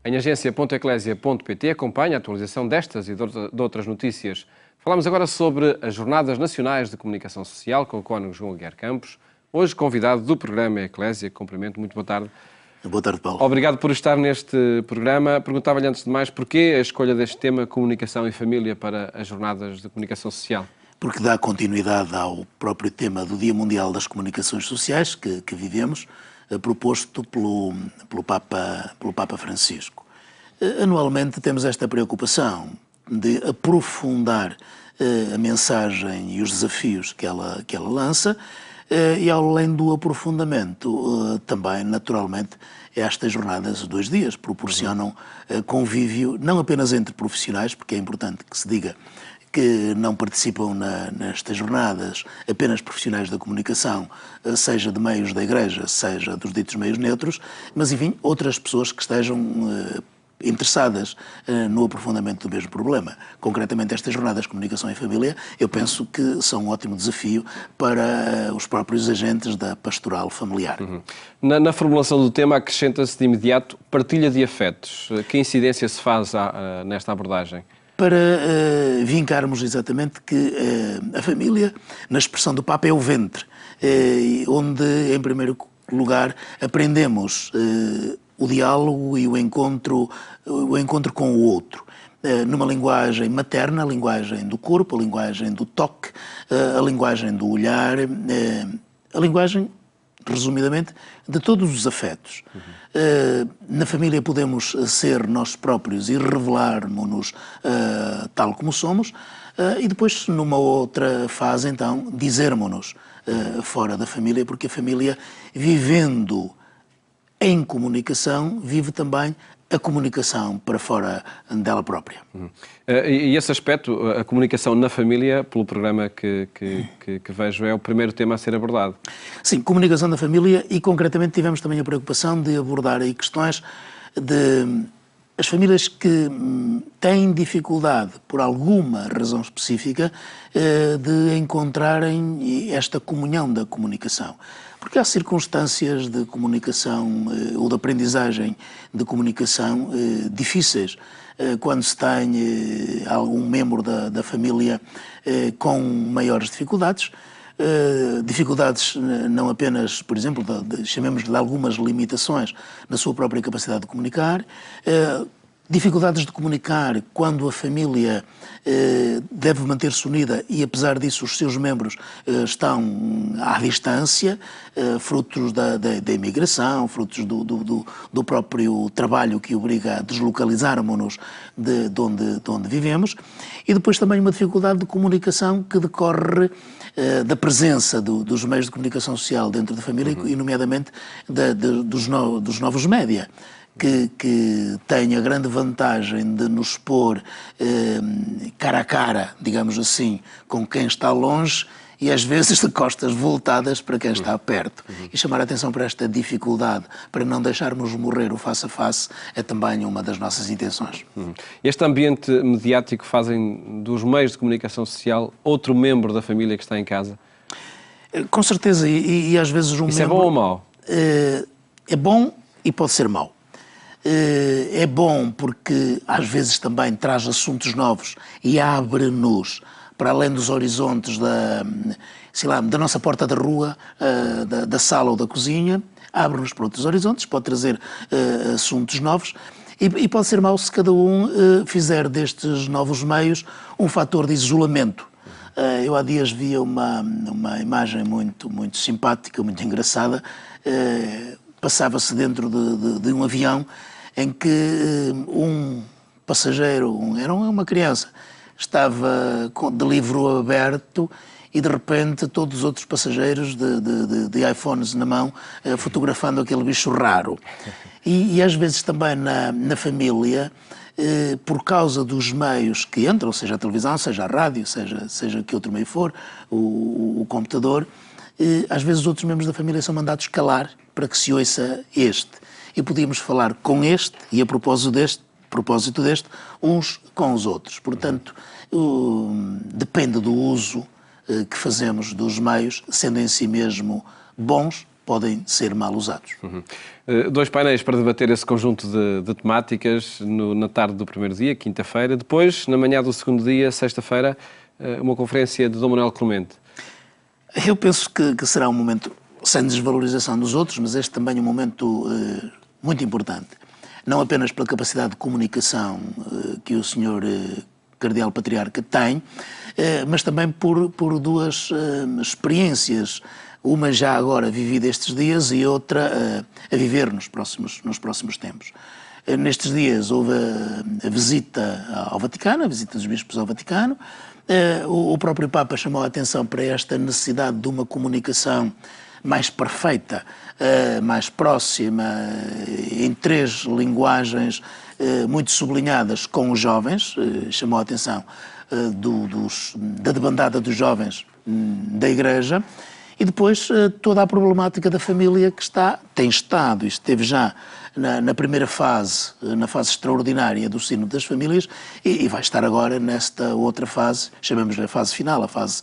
Em agência.eclésia.pt acompanha a atualização destas e de outras notícias. Falamos agora sobre as Jornadas Nacionais de Comunicação Social com o Cónigo João Aguiar Campos, hoje convidado do programa Eclésia. Cumprimento, muito boa tarde. Boa tarde, Paulo. Obrigado por estar neste programa. Perguntava-lhe antes de mais porquê a escolha deste tema, comunicação e família, para as Jornadas de Comunicação Social. Porque dá continuidade ao próprio tema do Dia Mundial das Comunicações Sociais que vivemos, proposto pelo Papa Francisco. Anualmente temos esta preocupação de aprofundar a mensagem e os desafios que ela lança, e além do aprofundamento, também, naturalmente, estas jornadas de 2 dias proporcionam convívio, não apenas entre profissionais, porque é importante que se diga que não participam nestas jornadas apenas profissionais da comunicação, seja de meios da Igreja, seja dos ditos meios neutros, mas, enfim, outras pessoas que estejam interessadas no aprofundamento do mesmo problema. Concretamente, estas jornadas de comunicação e família, eu penso que são um ótimo desafio para os próprios agentes da pastoral familiar. Na formulação do tema acrescenta-se de imediato partilha de afetos. Que incidência se faz nesta abordagem? Para vincarmos exatamente que a família, na expressão do Papa, é o ventre, onde, em primeiro lugar, aprendemos o diálogo e o encontro com o outro, numa linguagem materna, a linguagem do corpo, a linguagem do toque, a linguagem do olhar, a linguagem, resumidamente, de todos os afetos. Na família podemos ser nós próprios e revelarmos-nos tal como somos, e depois, numa outra fase, então, dizermos-nos fora da família, porque a família, vivendo em comunicação, vive também a comunicação para fora dela própria. E esse aspecto, a comunicação na família, pelo programa que vejo, é o primeiro tema a ser abordado. Sim, comunicação na família, e concretamente tivemos também a preocupação de abordar aí questões de as famílias que têm dificuldade, por alguma razão específica, de encontrarem esta comunhão da comunicação. Porque há circunstâncias de comunicação ou de aprendizagem de comunicação difíceis, quando se tem algum membro da família com maiores dificuldades, dificuldades não apenas, por exemplo, chamemos de algumas limitações na sua própria capacidade de comunicar, dificuldades de comunicar quando a família deve manter-se unida e, apesar disso, os seus membros estão à distância, frutos da imigração, frutos do próprio trabalho que obriga a deslocalizarmos-nos de onde vivemos, e depois também uma dificuldade de comunicação que decorre da presença dos meios de comunicação social dentro da família, e nomeadamente dos novos média, que tem a grande vantagem de nos pôr cara a cara, digamos assim, com quem está longe, e às vezes de costas voltadas para quem está perto. E chamar a atenção para esta dificuldade, para não deixarmos morrer o face a face, é também uma das nossas intenções. Este ambiente mediático fazem dos meios de comunicação social outro membro da família que está em casa? Com certeza, e às vezes Isso é bom ou mau? É bom e pode ser mau. É bom porque às vezes também traz assuntos novos e abre-nos para além dos horizontes da nossa porta da rua, da sala ou da cozinha, abre-nos para outros horizontes, pode trazer assuntos novos, e pode ser mau se cada um fizer destes novos meios um fator de isolamento. Eu há dias via uma imagem muito simpática, muito engraçada. Passava-se dentro de um avião em que um passageiro, era uma criança, estava de livro aberto, e de repente todos os outros passageiros de iPhones na mão, fotografando aquele bicho raro. E às vezes também na família, por causa dos meios que entram, seja a televisão, seja a rádio, seja que outro meio for, o computador, às vezes os outros membros da família são mandados calar para que se ouça este. E podíamos falar com este e a propósito deste, uns com os outros. Portanto, depende do uso que fazemos dos meios, sendo em si mesmo bons, podem ser mal usados. Dois painéis para debater esse conjunto de temáticas na tarde do primeiro dia, quinta-feira. Depois, na manhã do segundo dia, sexta-feira, uma conferência de Dom Manuel Clemente. Eu penso que será um momento, sem desvalorização dos outros, mas este também é um momento muito importante. Não apenas pela capacidade de comunicação que o Sr. Cardeal Patriarca tem, mas também por duas experiências, uma já agora vivida estes dias e outra a viver nos próximos tempos. Nestes dias houve a visita ao Vaticano, a visita dos bispos ao Vaticano. O próprio Papa chamou a atenção para esta necessidade de uma comunicação mais perfeita, mais próxima, em 3 linguagens muito sublinhadas com os jovens. Chamou a atenção da debandada dos jovens da Igreja. E depois toda a problemática da família que tem estado e esteve já na primeira fase, na fase extraordinária do Sínodo das Famílias e vai estar agora nesta outra fase, chamamos-lhe a fase final, a fase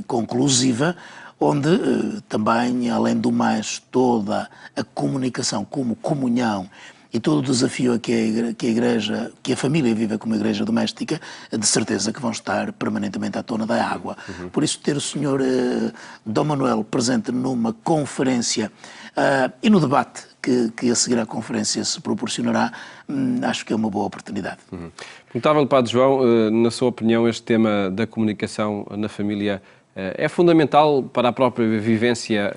conclusiva, onde também, além do mais, toda a comunicação como comunhão e todo o desafio que a família vive como igreja doméstica, de certeza que vão estar permanentemente à tona da água. Por isso, ter o Sr. Dom Manuel presente numa conferência e no debate que a seguir à conferência se proporcionará, acho que é uma boa oportunidade. Perguntava-lhe, Padre João, na sua opinião, este tema da comunicação na família é fundamental para a própria vivência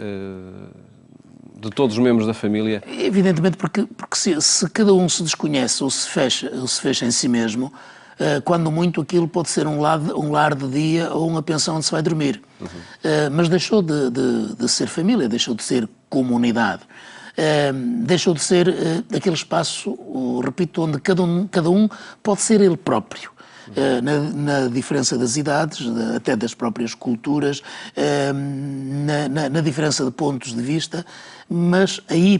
de todos os membros da família? Evidentemente, porque se cada um se desconhece ou se fecha em si mesmo, quando muito aquilo pode ser um lar de dia ou uma pensão onde se vai dormir. Mas deixou de ser família, deixou de ser comunidade. Deixou de ser aquele espaço, repito, onde cada um pode ser ele próprio. Na diferença das idades, até das próprias culturas, na diferença de pontos de vista, mas aí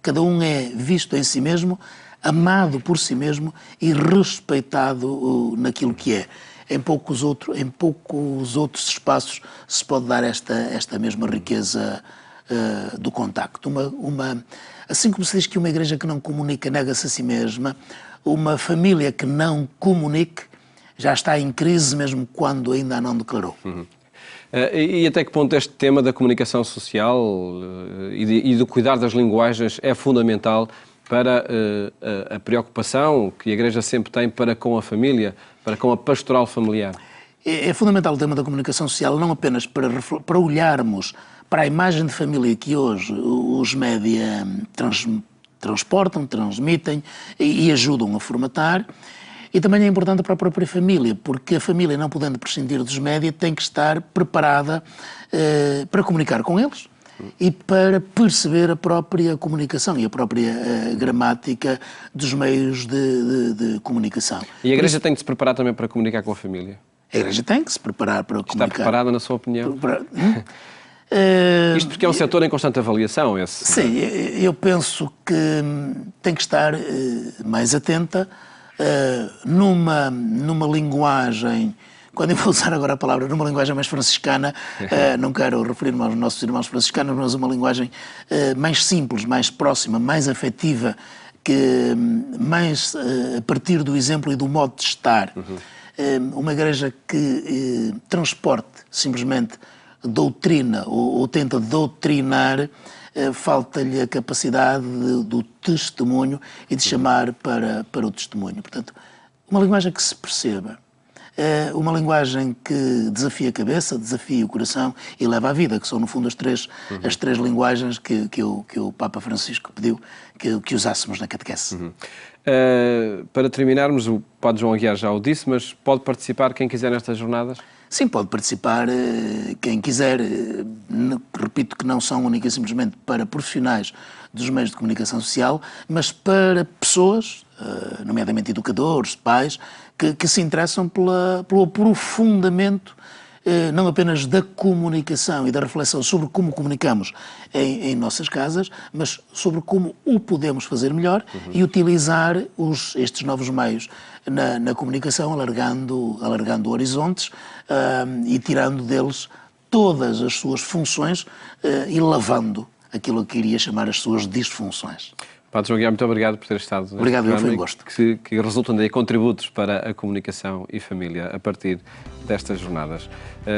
cada um é visto em si mesmo, amado por si mesmo e respeitado naquilo que é. Em poucos outros espaços se pode dar esta mesma riqueza do contacto. Assim como se diz que uma igreja que não comunica nega-se a si mesma, uma família que não comunique já está em crise mesmo quando ainda a não declarou. E até que ponto este tema da comunicação social e do cuidar das linguagens é fundamental para a preocupação que a Igreja sempre tem para com a família, para com a pastoral familiar? É fundamental o tema da comunicação social, não apenas para olharmos para a imagem de família que hoje os média transportam, transmitem e ajudam a formatar. E também é importante para a própria família, porque a família, não podendo prescindir dos média, tem que estar preparada para comunicar com eles e para perceber a própria comunicação e a própria gramática dos meios de comunicação. E a Igreja tem que se preparar também para comunicar com a família? A Igreja tem que se preparar para comunicar. Está preparada, na sua opinião? Isto porque é um setor em constante avaliação, esse. Sim, eu penso que tem que estar mais atenta numa linguagem, quando eu vou usar agora a palavra, numa linguagem mais franciscana, não quero referir-me aos nossos irmãos franciscanos, mas uma linguagem mais simples, mais próxima, mais afetiva, mais a partir do exemplo e do modo de estar. Uma igreja que transporte simplesmente doutrina ou tenta doutrinar, falta-lhe a capacidade do testemunho e de chamar para o testemunho. Portanto, uma linguagem que se perceba, uma linguagem que desafia a cabeça, desafia o coração e leva à vida, que são, no fundo, as três linguagens que o Papa Francisco pediu que usássemos na catequese. Para terminarmos, o Padre João Aguiar já o disse, mas pode participar quem quiser nestas jornadas? Sim, pode participar quem quiser. Repito que não são única e simplesmente para profissionais dos meios de comunicação social, mas para pessoas, nomeadamente educadores, pais, que se interessam pelo aprofundamento não apenas da comunicação e da reflexão sobre como comunicamos em nossas casas, mas sobre como o podemos fazer melhor e utilizar estes novos meios na comunicação, alargando horizontes e tirando deles todas as suas funções e lavando aquilo que iria chamar as suas disfunções. Padre João Guilherme, muito obrigado por ter estado neste Obrigado, programa, foi um gosto. que resultam daí contributos para a comunicação e família a partir destas jornadas.